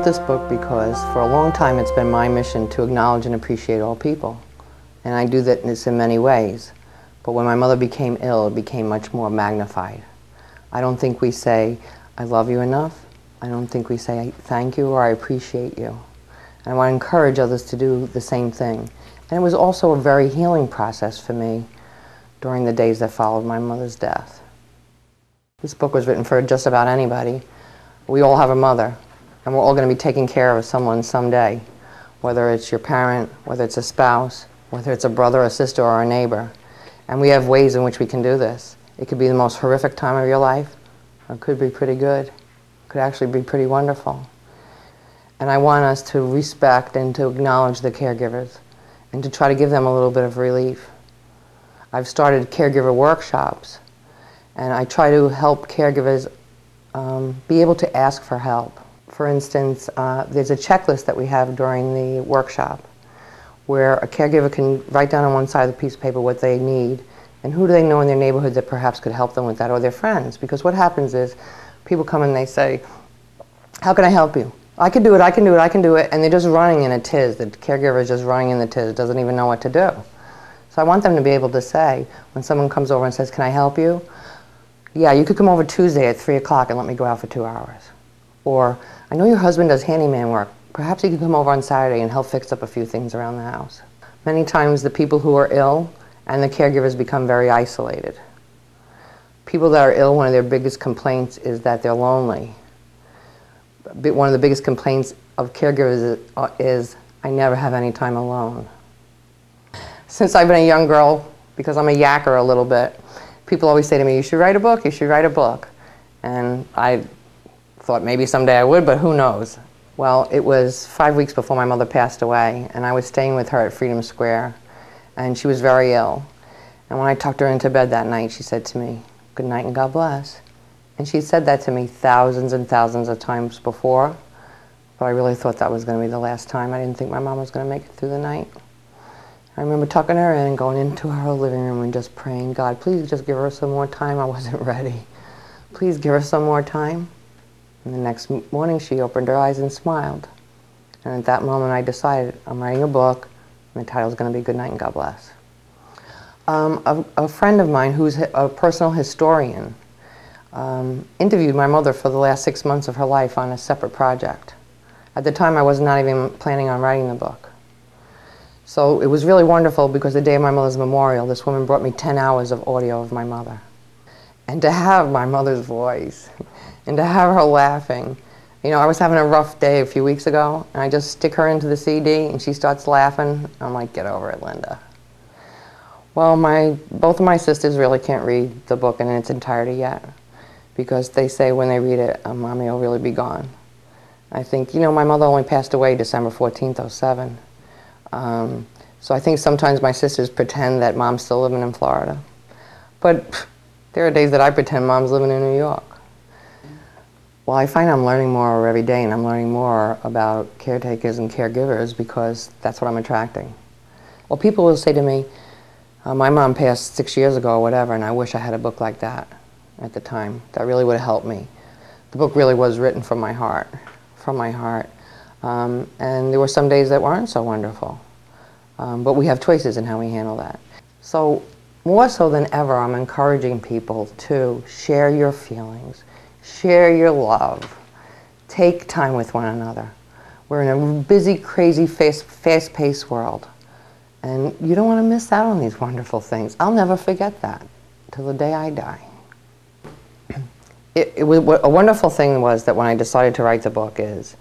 wrote this book because for a long time it's been my mission to acknowledge and appreciate all people. And I do this in many ways. But when my mother became ill, it became much more magnified. I don't think we say, I love you enough. I don't think we say, thank you or I appreciate you. And I want to encourage others to do the same thing. And it was also a very healing process for me during the days that followed my mother's death. This book was written for just about anybody. We all have a mother, and we're all going to be taking care of someone someday, whether it's your parent, whether it's a spouse, whether it's a brother, a sister, or a neighbor. And we have ways in which we can do this. It could be the most horrific time of your life, or it could be pretty good. It could actually be pretty wonderful. And I want us to respect and to acknowledge the caregivers and to try to give them a little bit of relief. I've started caregiver workshops, and I try to help caregivers be able to ask for help. For instance, there's a checklist that we have during the workshop where a caregiver can write down on one side of the piece of paper what they need and who do they know in their neighborhood that perhaps could help them with that, or their friends. Because what happens is people come and they say, how can I help you? I can do it, I can do it, I can do it, and they're just running in a tiz. The caregiver is just running in the tiz, doesn't even know what to do. So I want them to be able to say, when someone comes over and says, can I help you? Yeah, you could come over Tuesday at 3 o'clock and let me go out for 2 hours. Or, I know your husband does handyman work. Perhaps he could come over on Saturday and help fix up a few things around the house. Many times the people who are ill and the caregivers become very isolated. People that are ill, one of their biggest complaints is that they're lonely. One of the biggest complaints of caregivers is I never have any time alone. Since I've been a young girl, because I'm a yacker a little bit, people always say to me, you should write a book, you should write a book. And I thought maybe someday I would, but who knows. Well, it was 5 weeks before my mother passed away, and I was staying with her at Freedom Square, and she was very ill. And when I tucked her into bed that night, she said to me, good night and God bless. And she said that to me thousands and thousands of times before, but I really thought that was going to be the last time. I didn't think my mom was going to make it through the night. I remember tucking her in and going into her living room and just praying, God, please just give her some more time. I wasn't ready. Please give her some more time. And the next morning she opened her eyes and smiled. And at that moment I decided I'm writing a book, and the title's going to be Good Night and God Bless. A friend of mine who's a personal historian interviewed my mother for the last 6 months of her life on a separate project. At the time I was not even planning on writing the book. So it was really wonderful because the day of my mother's memorial, this woman brought me 10 hours of audio of my mother. And to have my mother's voice, and to have her laughing. You know, I was having a rough day a few weeks ago, and I just stick her into the CD, and she starts laughing. I'm like, get over it, Linda. Well, both of my sisters really can't read the book in its entirety yet, because they say when they read it, Mommy will really be gone. I think, you know, my mother only passed away December 14th, '07. So I think sometimes my sisters pretend that Mom's still living in Florida. But there are days that I pretend Mom's living in New York. Well, I find I'm learning more every day, and I'm learning more about caretakers and caregivers because that's what I'm attracting. Well, people will say to me, my mom passed 6 years ago or whatever, and I wish I had a book like that at the time. That really would have helped me. The book really was written from my heart, and there were some days that weren't so wonderful. But we have choices in how we handle that. So more so than ever, I'm encouraging people to share your feelings, share your love, take time with one another. We're in a busy, crazy, fast-paced world, and you don't want to miss out on these wonderful things. I'll never forget that till the day I die. A wonderful thing was that when I decided to write the book is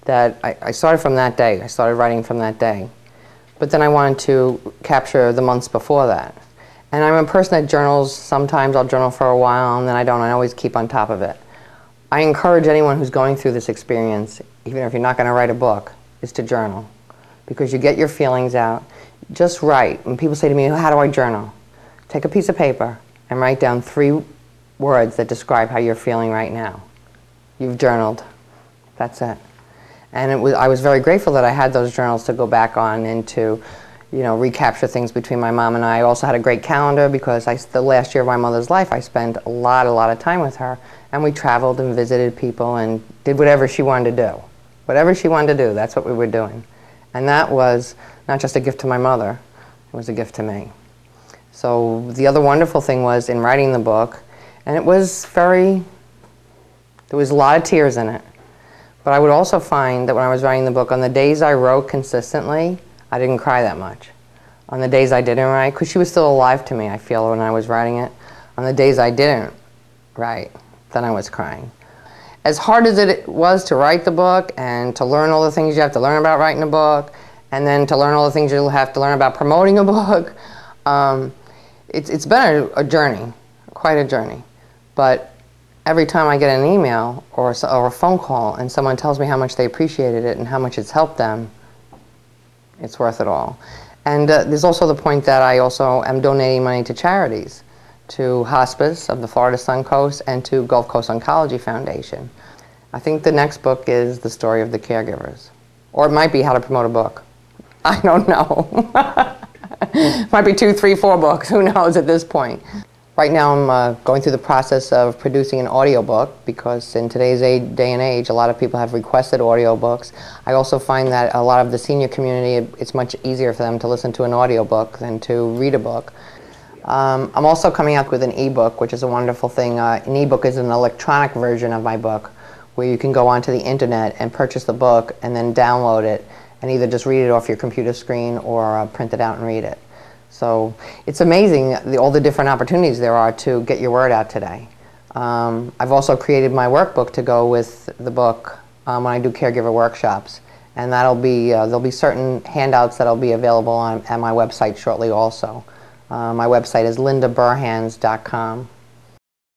that I started from that day. I started writing from that day. But then I wanted to capture the months before that. And I'm a person that journals. Sometimes I'll journal for a while and then I don't. I always keep on top of it. I encourage anyone who's going through this experience, even if you're not going to write a book, is to journal. Because you get your feelings out. Just write. When people say to me, how do I journal? Take a piece of paper and write down 3 words that describe how you're feeling right now. You've journaled. That's it. And I was very grateful that I had those journals to go back on and to, you know, recapture things between my mom and I. I also had a great calendar because the last year of my mother's life I spent a lot of time with her, and we traveled and visited people and did whatever she wanted to do. Whatever she wanted to do, that's what we were doing. And that was not just a gift to my mother, it was a gift to me. So the other wonderful thing was in writing the book, and it was there was a lot of tears in it. But I would also find that when I was writing the book, on the days I wrote consistently, I didn't cry that much. On the days I didn't write, because she was still alive to me, I feel, when I was writing it, on the days I didn't write, then I was crying. As hard as it was to write the book and to learn all the things you have to learn about writing a book, and then to learn all the things you'll have to learn about promoting a book, it's been a journey, quite a journey. But every time I get an email or a phone call and someone tells me how much they appreciated it and how much it's helped them, it's worth it all. And there's also the point that I also am donating money to charities, to Hospice of the Florida Sun Coast and to Gulf Coast Oncology Foundation. I think the next book is the story of the caregivers. Or it might be how to promote a book. I don't know. Might be 2, 3, 4 books, who knows at this point. Right now I'm going through the process of producing an audiobook because in today's day and age a lot of people have requested audiobooks. I also find that a lot of the senior community, it's much easier for them to listen to an audiobook than to read a book. I'm also coming out with an ebook, which is a wonderful thing. An ebook is an electronic version of my book where you can go onto the internet and purchase the book and then download it and either just read it off your computer screen or print it out and read it. So it's amazing all the different opportunities there are to get your word out today. I've also created my workbook to go with the book when I do caregiver workshops. And that'll be, there'll be certain handouts that'll be available at my website shortly also. My website is lindaburhans.com.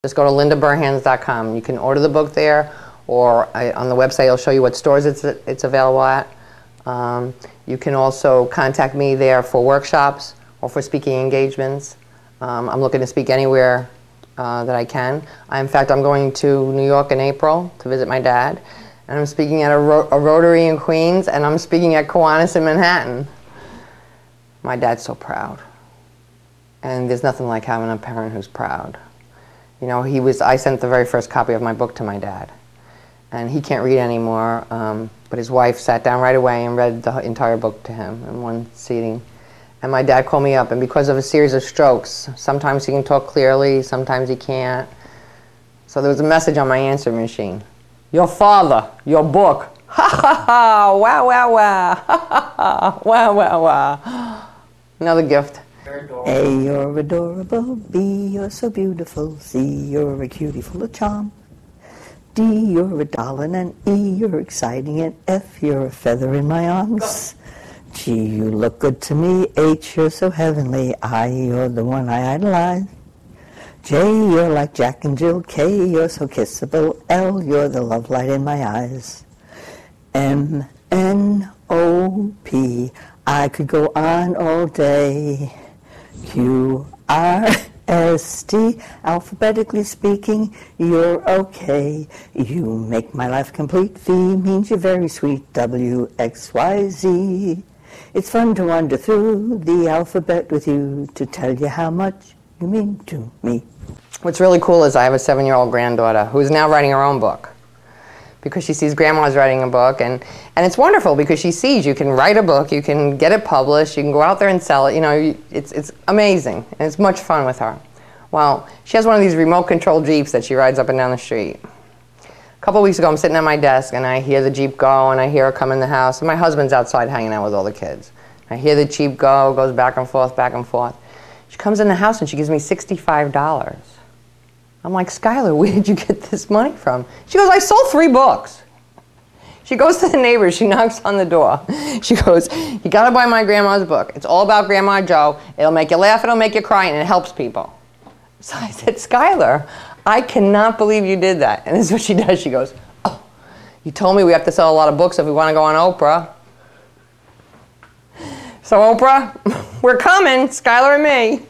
Just go to lindaburhans.com. You can order the book there, or on the website I'll show you what stores it's available at. You can also contact me there for workshops or for speaking engagements. I'm looking to speak anywhere that I can. In fact, I'm going to New York in April to visit my dad. And I'm speaking at a Rotary in Queens, and I'm speaking at Kiwanis in Manhattan. My dad's so proud. And there's nothing like having a parent who's proud. You know, I sent the very first copy of my book to my dad. And he can't read anymore, but his wife sat down right away and read the entire book to him in one sitting. And my dad called me up, and because of a series of strokes, sometimes he can talk clearly, sometimes he can't. So there was a message on my answer machine. Your father, your book. Ha ha ha, wow, wow, wow. Ha ha ha, wow, wow, wow. Another gift. A, you're adorable. B, you're so beautiful. C, you're a cutie full of charm. D, you're a darling. And E, you're exciting. And F, you're a feather in my arms. G, you look good to me. H, you're so heavenly. I, you're the one I idolize. J, you're like Jack and Jill. K, you're so kissable. L, you're the love light in my eyes. M, N, O, P, I could go on all day. Q, R, S, T, alphabetically speaking, you're okay. U, make my life complete. V, means you're very sweet. W, X, Y, Z. It's fun to wander through the alphabet with you to tell you how much you mean to me. What's really cool is I have a 7-year-old granddaughter who's now writing her own book because she sees grandma's writing a book, and it's wonderful because she sees you can write a book, you can get it published, you can go out there and sell it, you know, it's amazing, and it's much fun with her. Well, she has one of these remote control Jeeps that she rides up and down the street. A couple weeks ago I'm sitting at my desk and I hear the Jeep go and I hear her come in the house, and my husband's outside hanging out with all the kids. I hear the Jeep go, goes back and forth, back and forth. She comes in the house and she gives me $65. I'm like, Skylar, where did you get this money from? She goes, I sold 3 books. She goes to the neighbors, she knocks on the door. She goes, you gotta buy my grandma's book. It's all about Grandma Jo. It'll make you laugh, it'll make you cry, and it helps people. So I said, Skylar, I cannot believe you did that. And this is what she does. She goes, oh, you told me we have to sell a lot of books if we want to go on Oprah. So Oprah, we're coming, Skylar and me.